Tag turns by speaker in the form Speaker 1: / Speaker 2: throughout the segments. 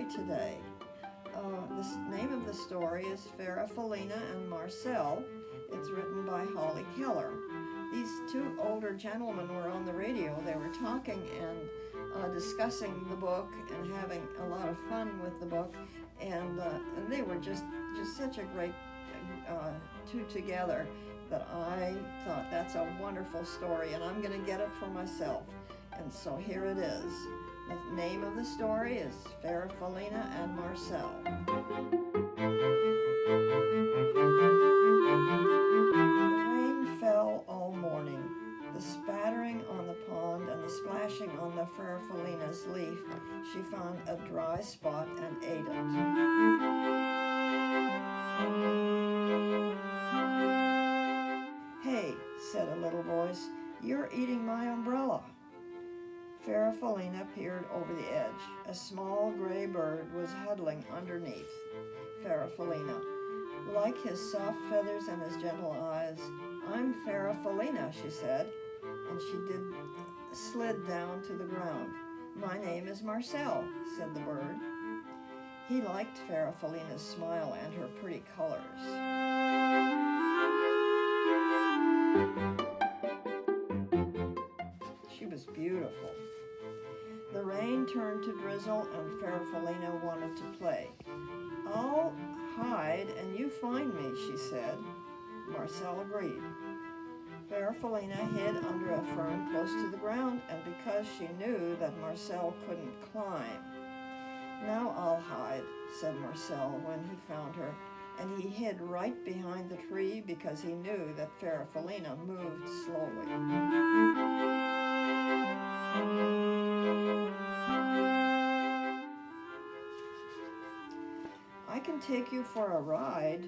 Speaker 1: story today. The name of the story is Farfallina and Marcel. It's written by Holly Keller. These two older gentlemen were on the radio. They were talking and discussing the book and having a lot of fun with the book, and they were just such a great two together that I thought that's a wonderful story, and I'm going to get it for myself. And so here it is. The name of the story is Farfallina and Marcel. The rain fell all morning. The spattering on the pond and the splashing on the Farfallina's leaf, she found a dry spot and ate it. "Hey," said a little voice, "you're eating my umbrella." Farfallina peered over the edge. A small gray bird was huddling underneath Farfallina. Like his soft feathers and his gentle eyes, "I'm Farfallina," she said, and she slid down to the ground. "My name is Marcel," said the bird. He liked Farfallina's smile and her pretty colors. She was beautiful. The rain turned to drizzle and Farfallina wanted to play. "I'll hide and you find me," she said. Marcel agreed. Farfallina hid under a fern close to the ground, and because she knew that Marcel couldn't climb. "Now I'll hide," said Marcel when he found her, and he hid right behind the tree because he knew that Farfallina moved slowly. "I can take you for a ride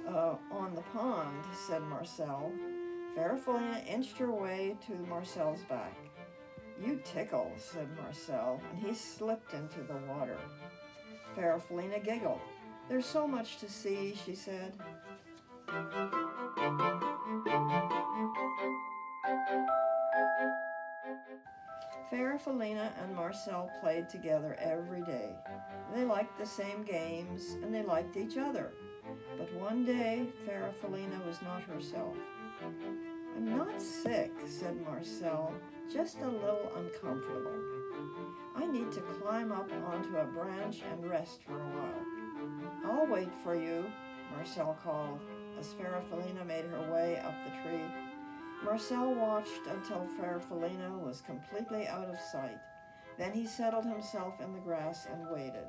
Speaker 1: on the pond," said Marcel. Farfallina inched her way to Marcel's back. "You tickle," said Marcel, and he slipped into the water. Farfallina giggled. "There's so much to see," she said. Farfallina and Marcel played together every day. They liked the same games, and they liked each other. But one day, Farfallina was not herself. "I'm not sick," said Marcel, "just a little uncomfortable. I need to climb up onto a branch and rest for a while." "I'll wait for you," Marcel called, as Farfallina made her way up the tree. Marcel watched until Farfallina was completely out of sight. Then he settled himself in the grass and waited.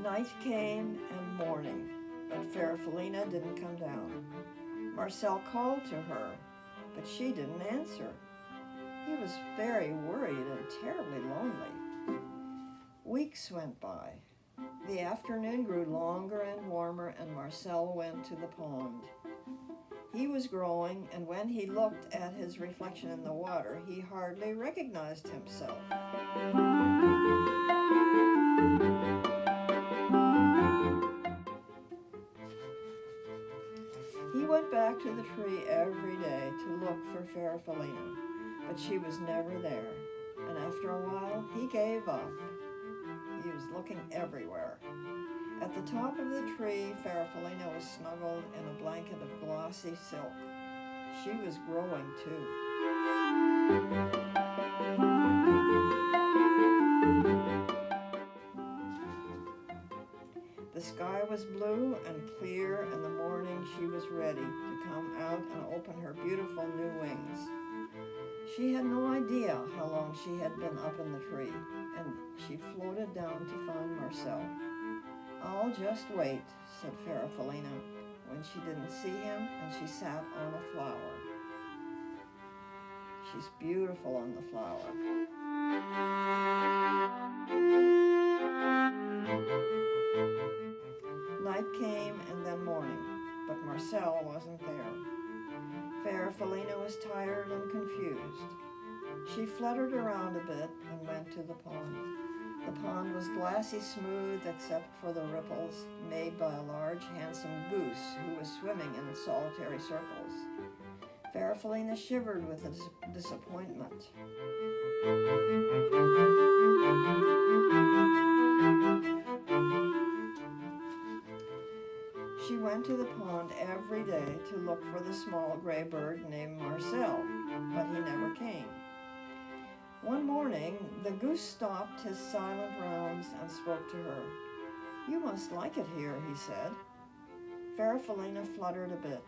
Speaker 1: Night came and morning, but Farfallina didn't come down. Marcel called to her, but she didn't answer. He was very worried and terribly lonely. Weeks went by. The afternoon grew longer and warmer, and Marcel went to the pond. He was growing, and when he looked at his reflection in the water, he hardly recognized himself. He went back to the tree every day to look for Farfallina, but she was never there, and after a while he gave up. He was looking everywhere. At the top of the tree, Farfallina was snuggled in a blanket of glossy silk. She was growing too. The sky was blue and clear, and the morning she was ready to come out and open her beautiful new wings. She had no idea how long she had been up in the tree, and she floated down to find Marcel. "I'll just wait," said Farfallina when she didn't see him, and she sat on a flower. She's beautiful on the flower. Night came and then morning, but Marcel wasn't there. Farfallina was tired and confused. She fluttered around a bit and went to the pond. The pond was glassy smooth except for the ripples made by a large, handsome goose who was swimming in solitary circles. Farfallina shivered with disappointment. She went to the pond every day to look for the small gray bird named Marcel, but he never came. One morning, the goose stopped his silent rounds and spoke to her. "You must like it here," he said. Farfallina fluttered a bit.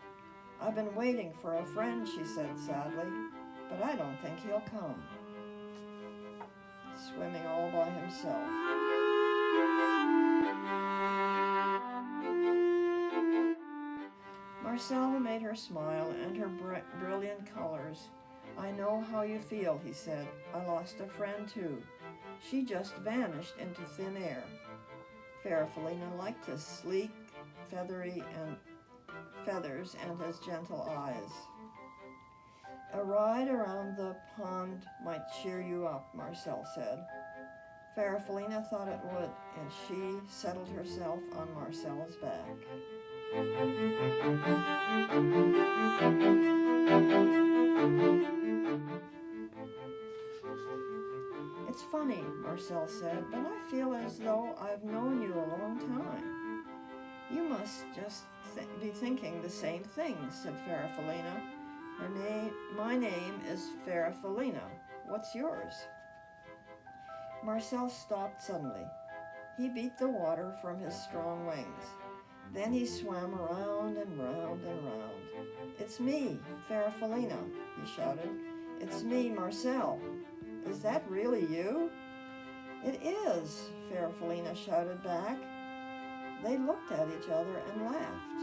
Speaker 1: "I've been waiting for a friend," she said sadly, "but I don't think he'll come." Swimming all by himself. Marcel made her smile and her brilliant colors. "I know how you feel," he said. "I lost a friend too. She just vanished into thin air." Farfallina liked his sleek, feathers and his gentle eyes. "A ride around the pond might cheer you up," Marcel said. Farfallina thought it would, and she settled herself on Marcel's back. "It's funny," Marcel said, "but I feel as though I've known you a long time." "You must just be thinking the same thing," said Farfallina. My name is Farfallina. What's yours?" Marcel stopped suddenly. He beat the water from his strong wings. Then he swam around and round and round. "It's me, Farfallina," he shouted. "It's me, Marcel. Is that really you?" "It is," Farfallina shouted back. They looked at each other and laughed.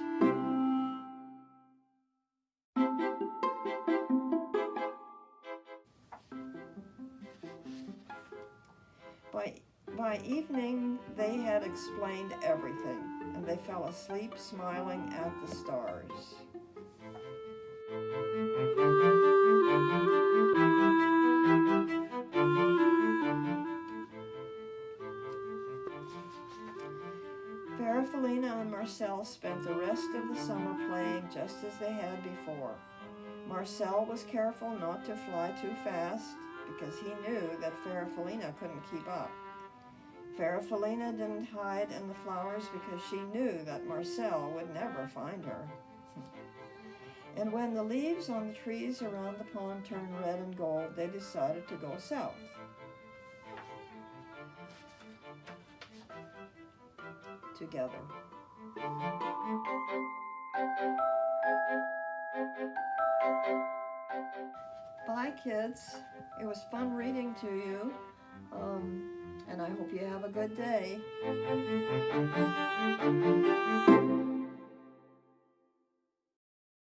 Speaker 1: By evening, they had explained everything, and they fell asleep smiling at the stars. Farfallina and Marcel spent the rest of the summer playing just as they had before. Marcel was careful not to fly too fast because he knew that Farfallina couldn't keep up. Farfallina didn't hide in the flowers because she knew that Marcel would never find her. And when the leaves on the trees around the pond turned red and gold, they decided to go south. Together. Bye, kids. It was fun reading to you. And I hope you have a good day.